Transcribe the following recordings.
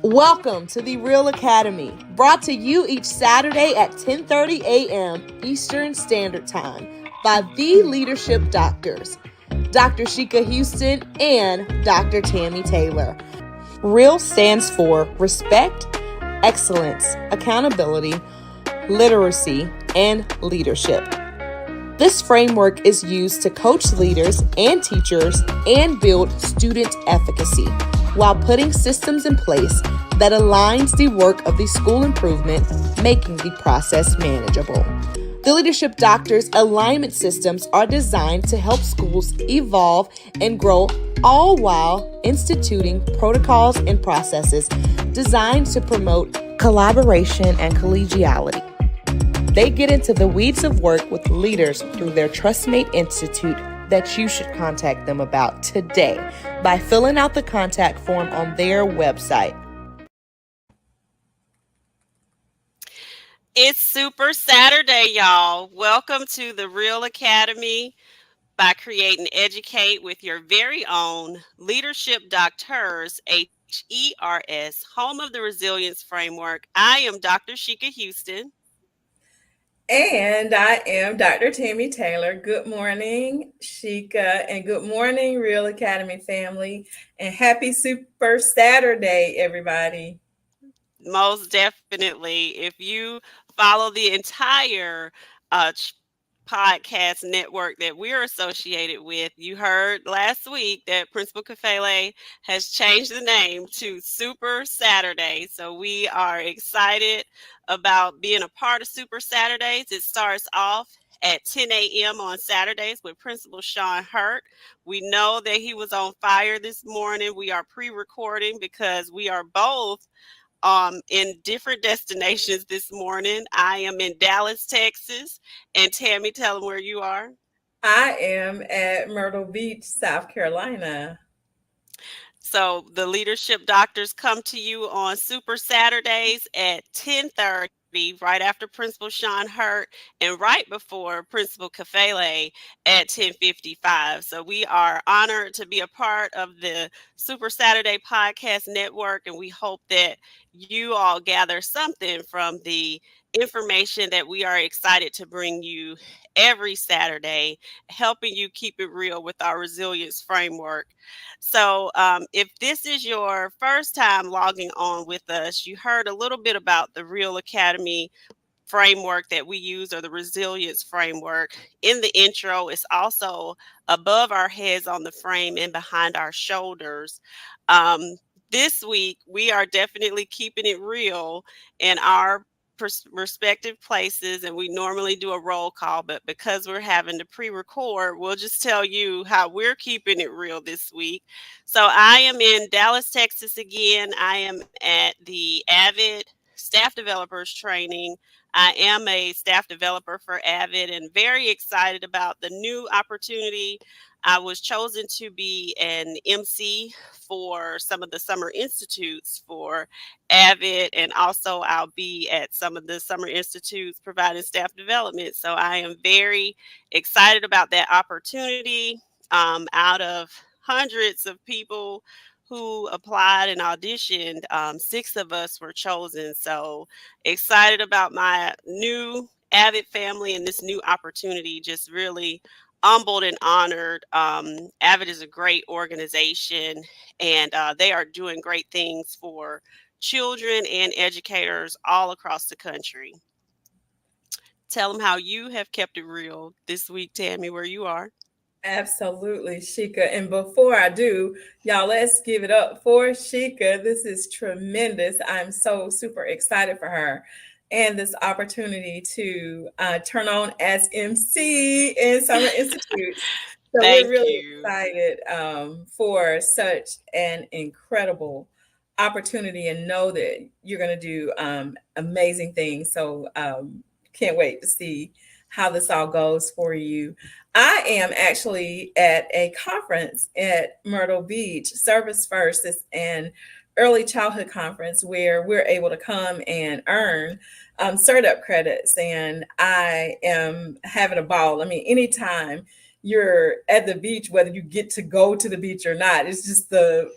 Welcome to the REALL Academy, brought to you each Saturday at 10:30 a.m. Eastern Standard Time by the Leadership Doctors, Dr. Sheikah Houston and Dr. Tammy Taylor. REALL stands for Respect, Excellence, Accountability, Literacy, and Leadership. This framework is used to coach leaders and teachers and build student efficacy while putting systems in place that aligns the work of the school improvement, making the process manageable. The Leadership Doctors' alignment systems are designed to help schools evolve and grow, all while instituting protocols and processes designed to promote collaboration and collegiality. They get into the weeds of work with leaders through their TrustMate Institute that you should contact them about today by filling out the contact form on their website. It's Super Saturday, y'all. Welcome to the REALL Academy by Create and Educate with your very own Leadership DoctHers, HERS, home of the Resilience Framework. I am Dr. Sheikah Houston. And I am Dr. Tammy Taylor. Good morning, Sheikah, and good morning, REALL Academy family. And happy Super Saturday, everybody. Most definitely. If you follow the entire podcast network that we're associated with, you heard last week that Principal Kafele has changed the name to Super Saturday. So we are excited about being a part of Super Saturdays. It starts off at 10 a.m. on Saturdays with Principal Sean Hurt. We know that he was on fire this morning. We are pre-recording because we are both in different destinations this morning. I am in Dallas, Texas. And Tammy, tell them where you are. I am at Myrtle Beach, South Carolina. So the Leadership Doctors come to you on Super Saturdays at 10:30. Right after Principal Sean Hurt and right before Principal Kafele at 10:55. So we are honored to be a part of the Super Saturday Podcast Network, and we hope that you all gather something from the information that we are excited to bring you every Saturday, helping you keep it real with our resilience framework. So if this is your first time logging on with us, you heard a little bit about the REALL Academy framework that we use, or the resilience framework. In the intro, it's also above our heads on the frame and behind our shoulders. This week, we are definitely keeping it real in our respective places, and we normally do a roll call, but because we're having to pre-record, we'll just tell you how we're keeping it real this week. So I am in Dallas, Texas again. I am at the Avid Staff Developers Training. I am a staff developer for Avid and very excited about the new opportunity. I was chosen to be an MC for some of the summer institutes for Avid, and also I'll be at some of the summer institutes providing staff development. So I am very excited about that opportunity. Out of hundreds of people who applied and auditioned, 6 of us were chosen. So excited about my new Avid family and this new opportunity. Just really humbled and honored. Avid is a great organization, and they are doing great things for children and educators all across the country. Tell them how you have kept it real this week, Tammy, where you are. Absolutely, Sheikah. And before I do, y'all, let's give it up for Sheikah. This is tremendous. I'm so super excited for her and this opportunity to turn on as MC in Summer Institute. So Thank we're really you. excited for such an incredible opportunity, and know that you're going to do amazing things. So can't wait to see how this all goes for you. I am actually at a conference at Myrtle Beach, Service First. It's an early childhood conference where we're able to come and earn CERT-up credits. And I am having a ball. I mean, anytime you're at the beach, whether you get to go to the beach or not, it's just the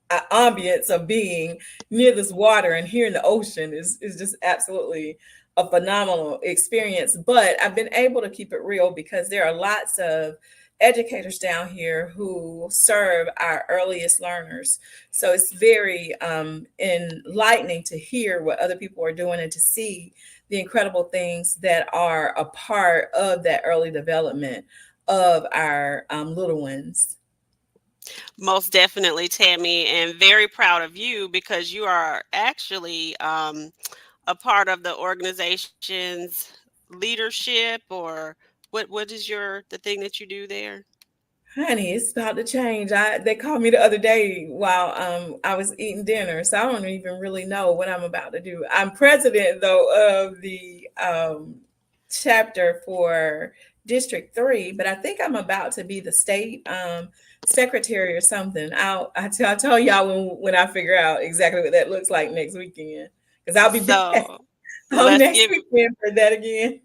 ambience of being near this water and hearing the ocean is just absolutely a phenomenal experience. But I've been able to keep it real because there are lots of educators down here who serve our earliest learners. So it's very enlightening to hear what other people are doing and to see the incredible things that are a part of that early development of our little ones. Most definitely, Tammy, and very proud of you because you are actually a part of the organization's leadership, or what is your the thing that you do there? Honey, it's about to change. They called me the other day while I was eating dinner, so I don't even really know what I'm about to do. I'm president though of the chapter for District 3, but I think I'm about to be the state secretary or something. I'll tell y'all when I figure out exactly what that looks like next weekend, because I'll be back So let's next give weekend for that again.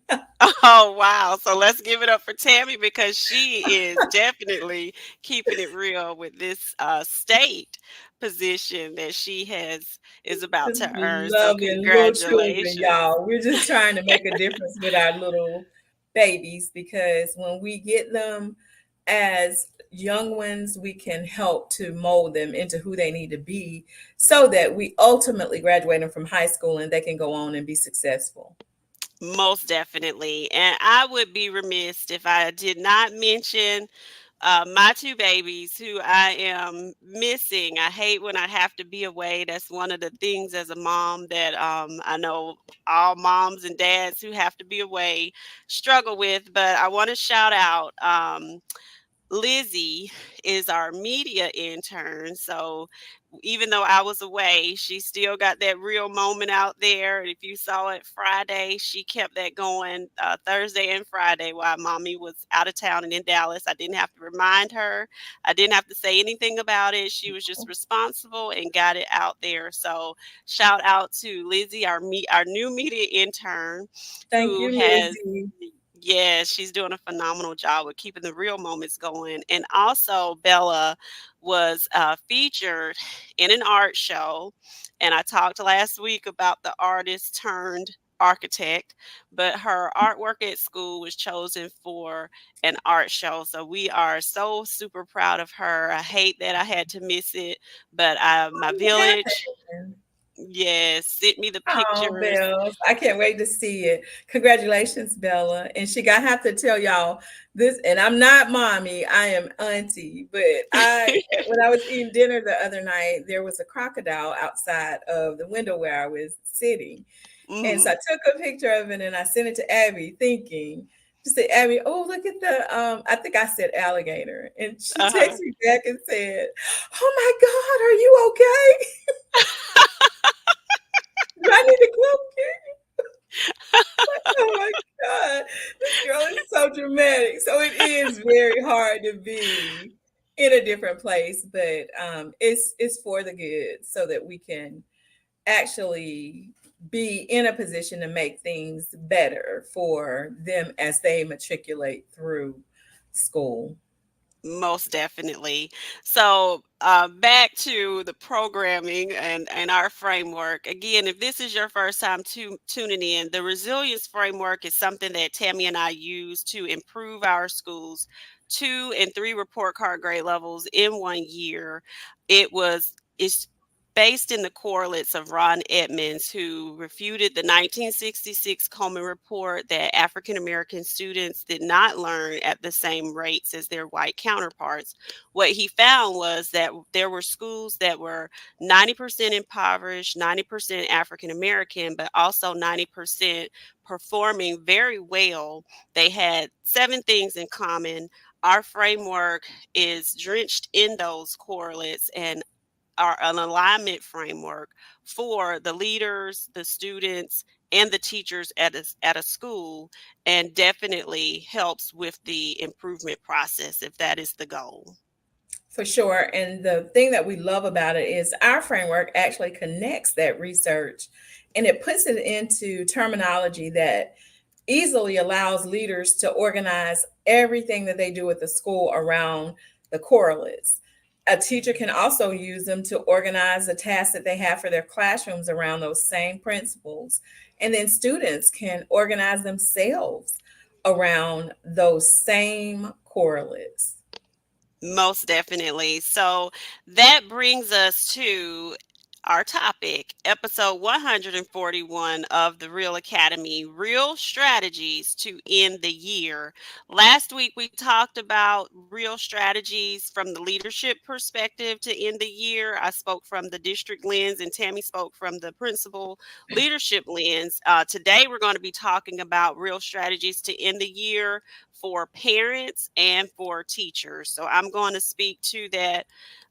oh wow. So let's give it up for Tammy because she is definitely keeping it real with this state position that she has is about Just to earn. So loving little children, congratulations. y'all. We're just trying to make a difference with our little babies, because when we get them as young ones, we can help to mold them into who they need to be so that we ultimately graduate them from high school and they can go on and be successful. Most definitely. And I would be remiss if I did not mention my two babies who I am missing. I hate when I have to be away. That's one of the things as a mom that I know all moms and dads who have to be away struggle with. But I want to shout out Lizzie is our media intern. So even though I was away, she still got that real moment out there. And if you saw it Friday, she kept that going Thursday and Friday while mommy was out of town and in Dallas. I didn't have to remind her. I didn't have to say anything about it. She was just responsible and got it out there. So shout out to Lizzie, our new media intern, Thank who you, has Lizzie. yeah, she's doing a phenomenal job with keeping the real moments going. And also, Bella was featured in an art show. And I talked last week about the artist turned architect, but her artwork at school was chosen for an art show. So we are so super proud of her. I hate that I had to miss it, but my What village, happened? yes, sent me the Oh, pictures. Bells. I can't wait to see it. Congratulations, Bella. And I have to tell y'all this, and I'm not mommy, I am auntie. But when I was eating dinner the other night, there was a crocodile outside of the window where I was sitting. And so Mhm. I took a picture of it and I sent it to Abby, thinking, she said, Abby, oh, look at I think I said alligator. And she Uh-huh. texted me back and said, oh my God, are you okay? Do I need to come get Oh my God. This girl is so dramatic. So it is very hard to be in a different place, but it's for the good so that we can actually be in a position to make things better for them as they matriculate through school. Most definitely. So, back to the programming and our framework. Again, if this is your first time tuning in, the resilience framework is something that Tammy and I use to improve our schools 2 and 3 report card grade levels in 1 year. It's based in the correlates of Ron Edmonds, who refuted the 1966 Coleman Report that African American students did not learn at the same rates as their white counterparts. What he found was that there were schools that were 90% impoverished, 90% African American, but also 90% performing very well. They had 7 things in common. Our framework is drenched in those correlates and are an alignment framework for the leaders, the students, and the teachers at a school, and definitely helps with the improvement process if that is the goal. For sure. And the thing that we love about it is our framework actually connects that research and it puts it into terminology that easily allows leaders to organize everything that they do at the school around the correlates. a teacher can also use them to organize the tasks that they have for their classrooms around those same principles. And then students can organize themselves around those same correlates. Most definitely. So that brings us to our topic, episode 141 of the Real Academy, Real Strategies to End the Year. Last week, we talked about real strategies from the leadership perspective to end the year. I spoke from the district lens, and Tammy spoke from the principal leadership lens. Today, we're going to be talking about real strategies to end the year for parents and for teachers. So I'm going to speak to that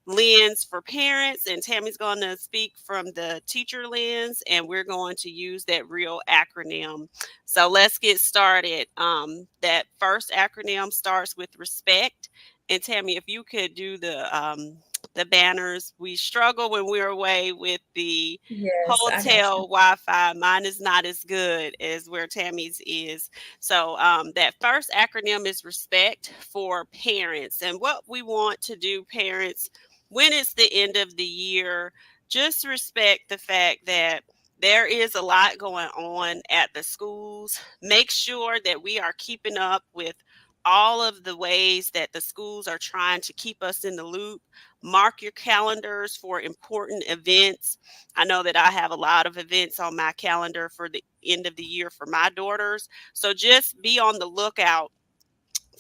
lens for parents, and Tammy's going to speak from the teacher lens, and we're going to use that real acronym. So let's get started. That first acronym starts with respect. And Tammy, if you could do the banners. We struggle when we're away with the Yes, I got you. hotel Wi-Fi. Mine is not as good as where Tammy's is. So that first acronym is respect for parents. And what we want to do, parents, when it's the end of the year, just respect the fact that there is a lot going on at the schools. Make sure that we are keeping up with all of the ways that the schools are trying to keep us in the loop. Mark your calendars for important events. I know that I have a lot of events on my calendar for the end of the year for my daughters. So just be on the lookout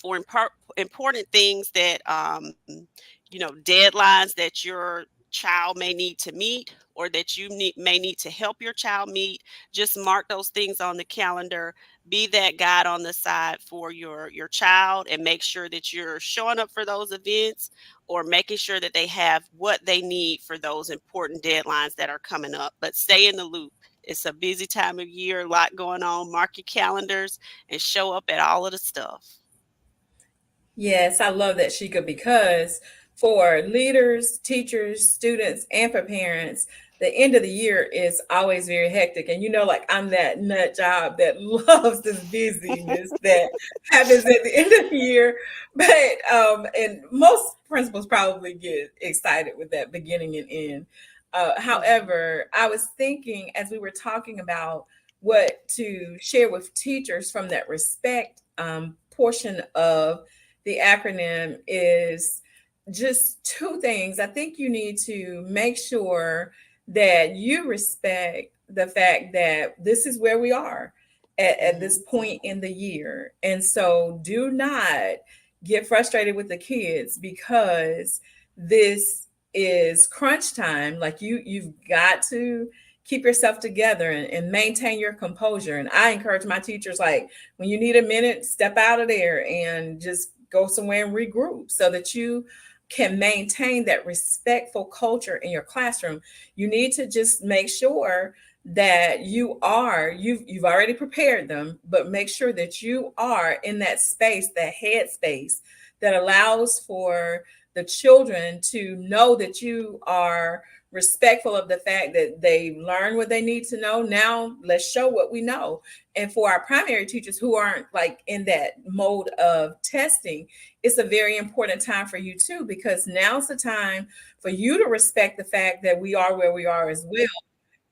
for important things that deadlines that your child may need to meet, or that may need to help your child meet. Just mark those things on the calendar. Be that guide on the side for your child, and make sure that you're showing up for those events, or making sure that they have what they need for those important deadlines that are coming up. But stay in the loop. It's a busy time of year, a lot going on. Mark your calendars and show up at all of the stuff. Yes, I love that, Shika, because for leaders, teachers, students, and for parents, the end of the year is always very hectic. And like I'm that nut job that loves this busyness that happens at the end of the year. But and most principals probably get excited with that beginning and end. However, I was thinking as we were talking about what to share with teachers from that respect portion of the acronym is just two things. I think you need to make sure that you respect the fact that this is where we are at this point in the year. And so do not get frustrated with the kids because this is crunch time. Like you've got to keep yourself together and maintain your composure. And I encourage my teachers, like, when you need a minute, step out of there and just go somewhere and regroup so that you can maintain that respectful culture in your classroom. You need to just make sure that you've already prepared them, but make sure that you are in that space, that head space that allows for the children to know that you are respectful of the fact that they learn what they need to know. Now let's show what we know. And for our primary teachers who aren't like in that mode of testing, it's a very important time for you too, because now's the time for you to respect the fact that we are where we are as well,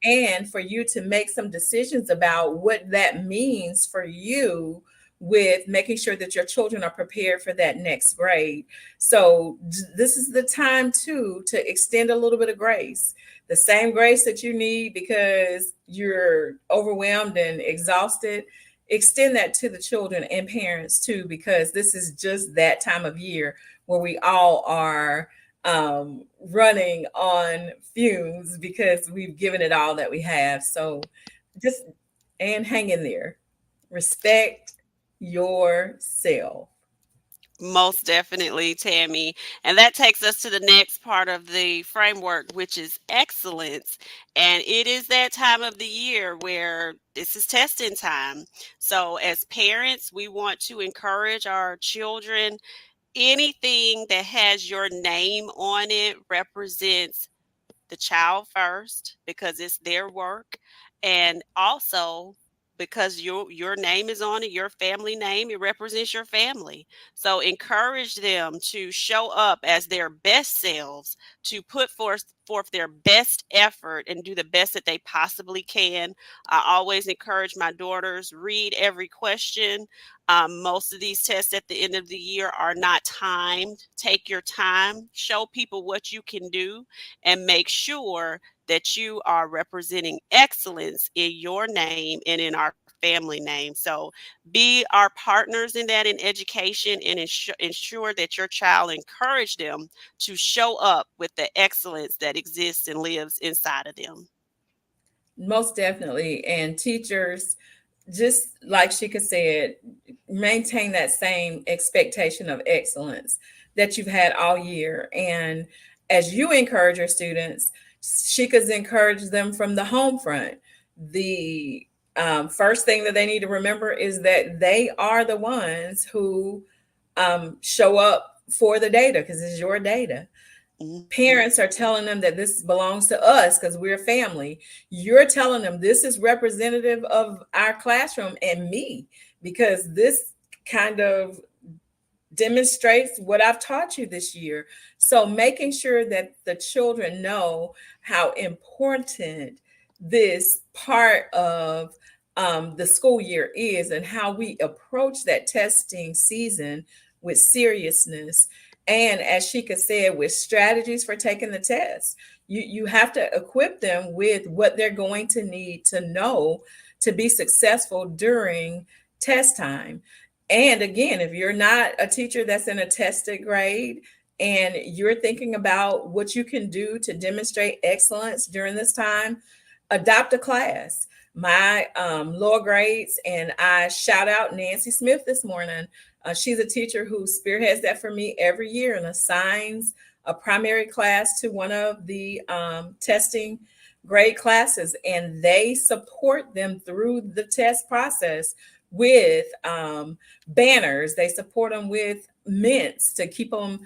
and for you to make some decisions about what that means for you with making sure that your children are prepared for that next grade. So this is the time too to extend a little bit of grace, the same grace that you need because you're overwhelmed and exhausted. Extend that to the children and parents too, because this is just that time of year where we all are running on fumes because we've given it all that we have. So just and hang in there. Respect yourself. Most definitely, Tammy. And that takes us to the next part of the framework, which is excellence. And it is that time of the year where this is testing time. So, as parents, we want to encourage our children. Anything that has your name on it represents the child first, because it's their work. And also, because your name is on it, your family name, it represents your family. So encourage them to show up as their best selves, to put forth their best effort and do the best that they possibly can. I always encourage my daughters, read every question. Most of these tests at the end of the year are not timed. Take your time, show people what you can do, and make sure that you are representing excellence in your name and in our family name. So be our partners in that, in education, and ensure that your child, encourage them to show up with the excellence that exists and lives inside of them. Most definitely. And teachers, just like Shika said, maintain that same expectation of excellence that you've had all year. And as you encourage your students, Shika's encouraged them from the home front. The first thing that they need to remember is that they are the ones who show up for the data, because it's your data. Mhm. Parents are telling them that this belongs to us because we're family. You're telling them this is representative of our classroom and me, because this kind of demonstrates what I've taught you this year. So making sure that the children know how important this part of the school year is, and how we approach that testing season with seriousness. And as Shika said, with strategies for taking the test, you have to equip them with what they're going to need to know to be successful during test time. And again, if you're not a teacher that's in a tested grade and you're thinking about what you can do to demonstrate excellence during this time, adopt a class. My lower grades, and I shout out Nancy Smith this morning. She's a teacher who spearheads that for me every year and assigns a primary class to one of the testing grade classes, and they support them through the test process with banners. They support them with mints to keep them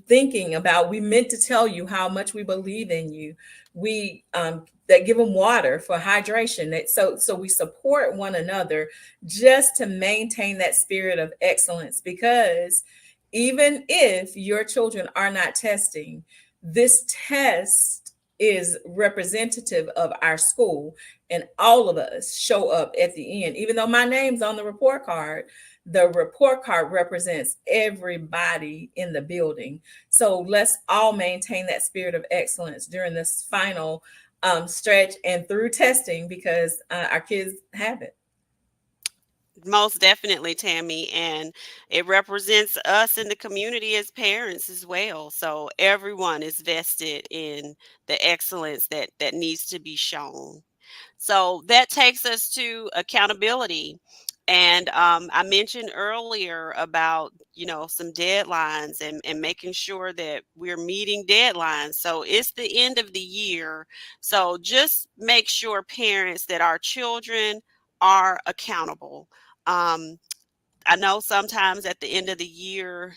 thinking about, we meant to tell you how much we believe in you. We that give them water for hydration. So we support one another just to maintain that spirit of excellence, because even if your children are not testing, this test is representative of our school, and all of us show up at the end. Even though my name's on the report card, the report card represents everybody in the building. So let's all maintain that spirit of excellence during this final stretch and through testing, because our kids have it. Most definitely, Tammy. And it represents us in the community as parents as well. So everyone is vested in the excellence that needs to be shown. So that takes us to accountability. And I mentioned earlier about, some deadlines and making sure that we're meeting deadlines. So it's the end of the year. So just make sure, parents, that our children are accountable. Um, I know sometimes at the end of the year,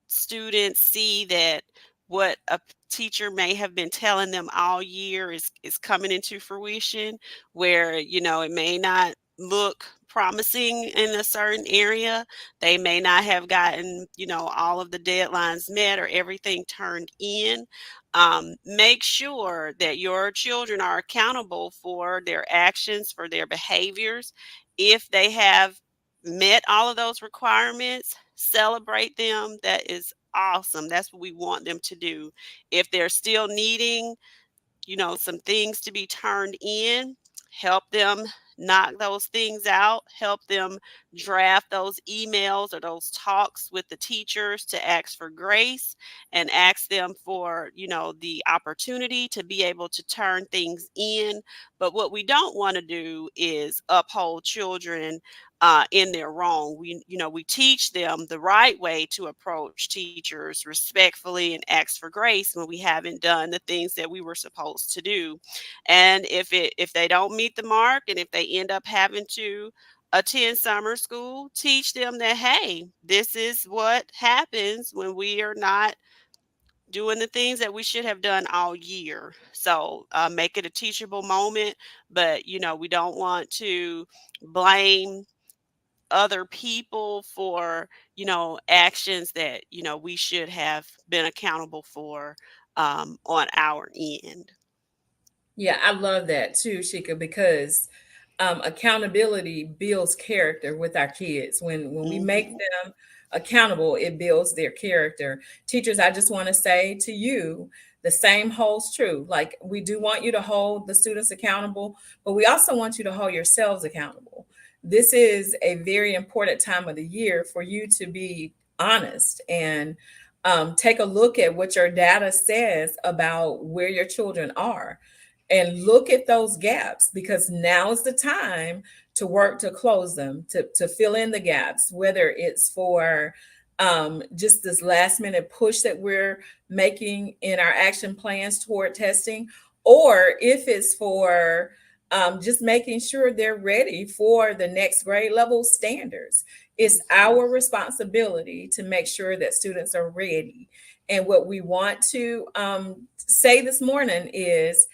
students see that what a teacher may have been telling them all year is coming into fruition, where it may not look promising in a certain area. They may not have gotten all of the deadlines met or everything turned in. Make sure that your children are accountable for their actions, for their behaviors. If they have met all of those requirements, celebrate them. That is awesome. That's what we want them to do. If they're still needing, some things to be turned in, help them knock those things out, help them draft those emails or those talks with the teachers to ask for grace and ask them for, the opportunity to be able to turn things in. But what we don't want to do is uphold children in their wrong. We teach them the right way to approach teachers respectfully and ask for grace when we haven't done the things that we were supposed to do. And if they don't meet the mark, and if they end up having to attend summer school, teach them that, hey, this is what happens when we are not doing the things that we should have done all year. So make it a teachable moment, but we don't want to blame other people for actions that we should have been accountable for on our end. Yeah, I love that too, Shika, because accountability builds character with our kids. When we make Hmm. them accountable, it builds their character. Teachers, I just want to say to you, the same holds true. Like, we do want you to hold the students accountable, but we also want you to hold yourselves accountable. This is a very important time of the year for you to be honest and take a look at what your data says about where your children are and look at those gaps, because now is the time to work to close them, to fill in the gaps, whether it's for just this last minute push that we're making in our action plans toward testing, or if it's for just making sure they're ready for the next grade level standards. It's Hmm. our responsibility to make sure that students are ready. And what we want to say this morning is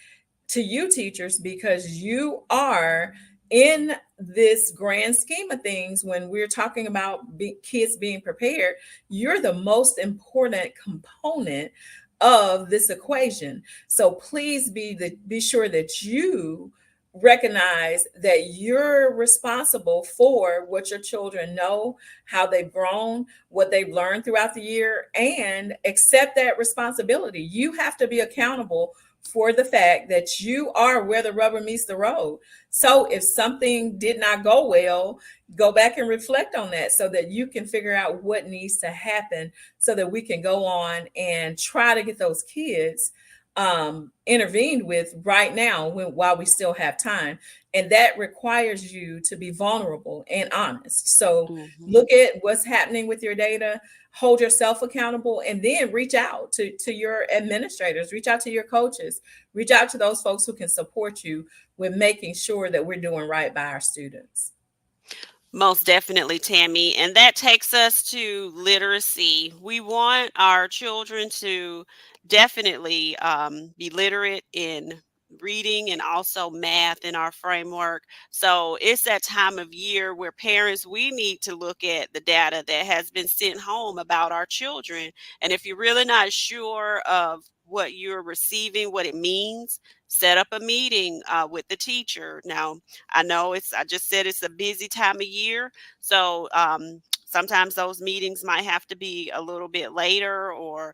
to you, teachers, because you are in this grand scheme of things. When we're talking about kids being prepared, you're the most important component of this equation. So please be sure that you recognize that you're responsible for what your children know, how they've grown, what they've learned throughout the year, and accept that responsibility. You have to be accountable for the fact that you are where the rubber meets the road. So if something did not go well, go back and reflect on that so that you can figure out what needs to happen so that we can go on and try to get those kids intervened with right now, while we still have time. And that requires you to be vulnerable and honest. So Hmm. look at what's happening with your data, hold yourself accountable, and then reach out to your administrators, reach out to your coaches, reach out to those folks who can support you with making sure that we're doing right by our students. Most definitely, Tammy. And that takes us to literacy. We want our children to definitely be literate in reading and also math in our framework. So it's that time of year where parents, we need to look at the data that has been sent home about our children. And if you're really not sure of what you're receiving, what it means, set up a meeting with the teacher. Now, I just said it's a busy time of year. So sometimes those meetings might have to be a little bit later or,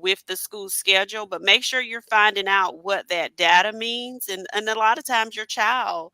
with the school schedule, but make sure you're finding out what that data means. And a lot of times your child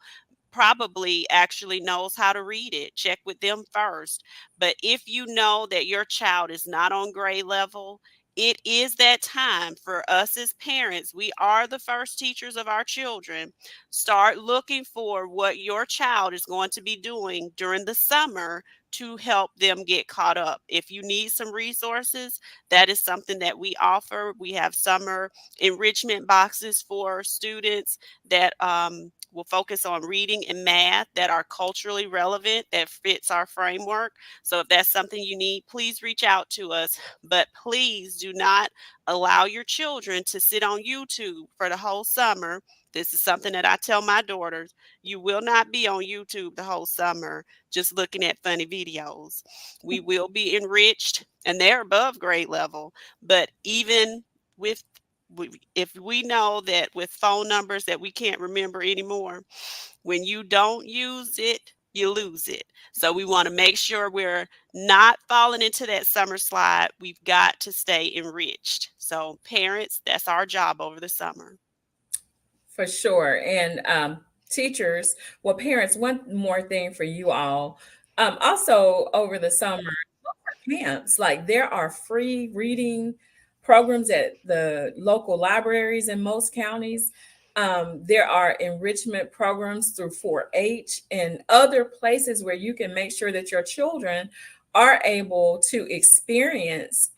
probably actually knows how to read it. Check with them first. But if you know that your child is not on grade level, it is that time for us as parents. We are the first teachers of our children. Start looking for what your child is going to be doing during the summer to help them get caught up. If you need some resources, that is something that we offer. We have summer enrichment boxes for students that will focus on reading and math that are culturally relevant, that fits our framework. So if that's something you need, please reach out to us. But please do not allow your children to sit on YouTube for the whole summer. This is something that I tell my daughters. You will not be on YouTube the whole summer just looking at funny videos. We will be enriched, and they're above grade level. But even with if we know that with phone numbers that we can't remember anymore, when you don't use it, you lose it. So we want to make sure we're not falling into that summer slide. We've got to stay enriched. So parents, that's our job over the summer. For sure. And teachers, well, parents, one more thing for you all. Also, over the summer, camps. Like, there are free reading programs at the local libraries in most counties. There are enrichment programs through 4-H and other places where you can make sure that your children are able to experience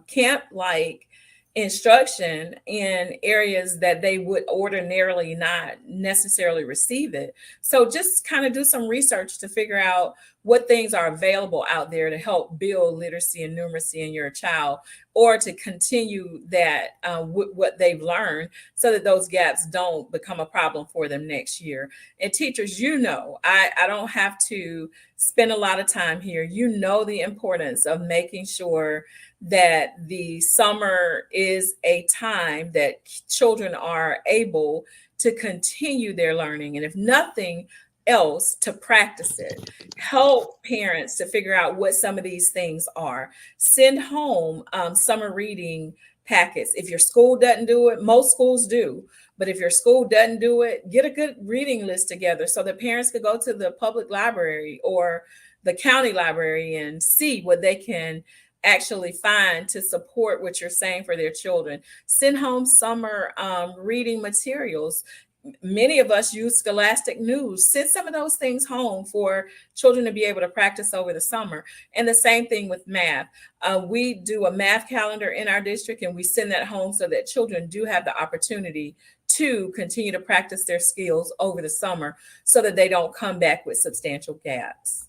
camp like instruction in areas that they would ordinarily not necessarily receive it. So just kind of do some research to figure out what things are available out there to help build literacy and numeracy in your child, or to continue that what they've learned, so that those gaps don't become a problem for them next year. And teachers, I don't have to spend a lot of time here. You know the importance of making sure that the summer is a time that children are able to continue their learning. And if nothing else, to practice it. Help parents to figure out what some of these things are. Send home summer reading packets. If your school doesn't do it, most schools do. But if your school doesn't do it, get a good reading list together so that parents could go to the public library or the county library and see what they can actually find to support what you're saying for their children. Send home summer reading materials. Many of us use Scholastic News. Send some of those things home for children to be able to practice over the summer. And the same thing with math. We do a math calendar in our district, and we send that home so that children do have the opportunity to continue to practice their skills over the summer so that they don't come back with substantial gaps.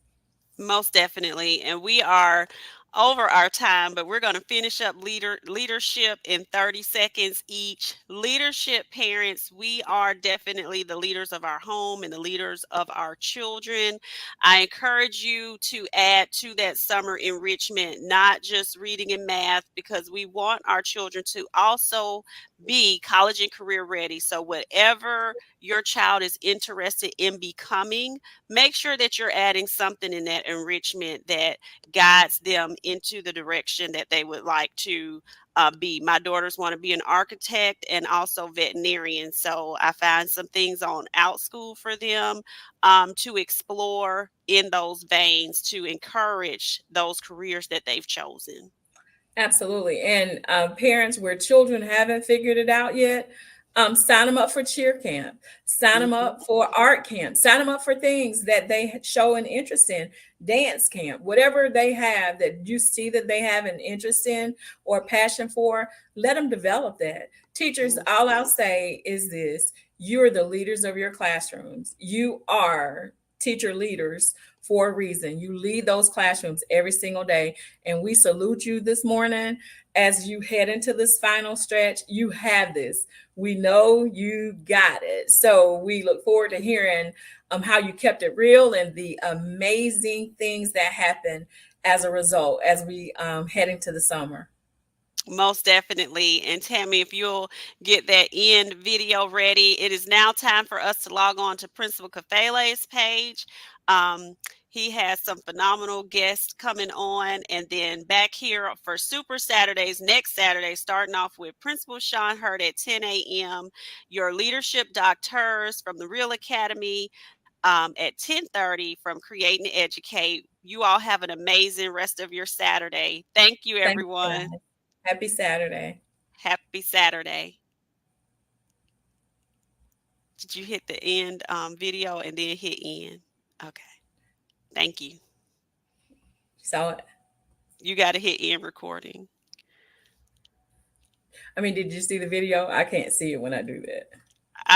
Most definitely. And we are over our time, but we're going to finish up leadership in 30 seconds each. Leadership parents, we are definitely the leaders of our home and the leaders of our children. I encourage you to add to that summer enrichment, not just reading and math, because we want our children to also be college and career ready. So whatever your child is interested in becoming, make sure that you're adding something in that enrichment that guides them into the direction that they would like to be. My daughters want to be an architect and also veterinarian. So I find some things on OutSchool for them to explore in those veins to encourage those careers that they've chosen. Absolutely. And parents where children haven't figured it out yet, sign them up for cheer camp, sign them Mhm. up for art camp, sign them up for things that they show an interest in, dance camp, whatever they have that you see that they have an interest in or passion for, let them develop that. Teachers, all I'll say is this: you're the leaders of your classrooms. You are teacher leaders for a reason. You lead those classrooms every single day. And we salute you this morning as you head into this final stretch. You have this. We know you got it. So we look forward to hearing how you kept it real and the amazing things that happen as a result as we head into the summer. Most definitely. And Tammy, if you'll get that end video ready, it is now time for us to log on to Principal Kafele's page. He has some phenomenal guests coming on. And then back here for Super Saturdays, next Saturday, starting off with Principal Sean Hurt at 10 a.m., your leadership DoctHers from the Real Academy at 10:30 from Create and Educate. You all have an amazing rest of your Saturday. Thank you, Thank you, everyone. guys. Happy Saturday. Happy Saturday. Did you hit the end video and then hit end? Okay. Thank you. So, You got to hit end recording. I mean, did you see the video? I can't see it when I do that.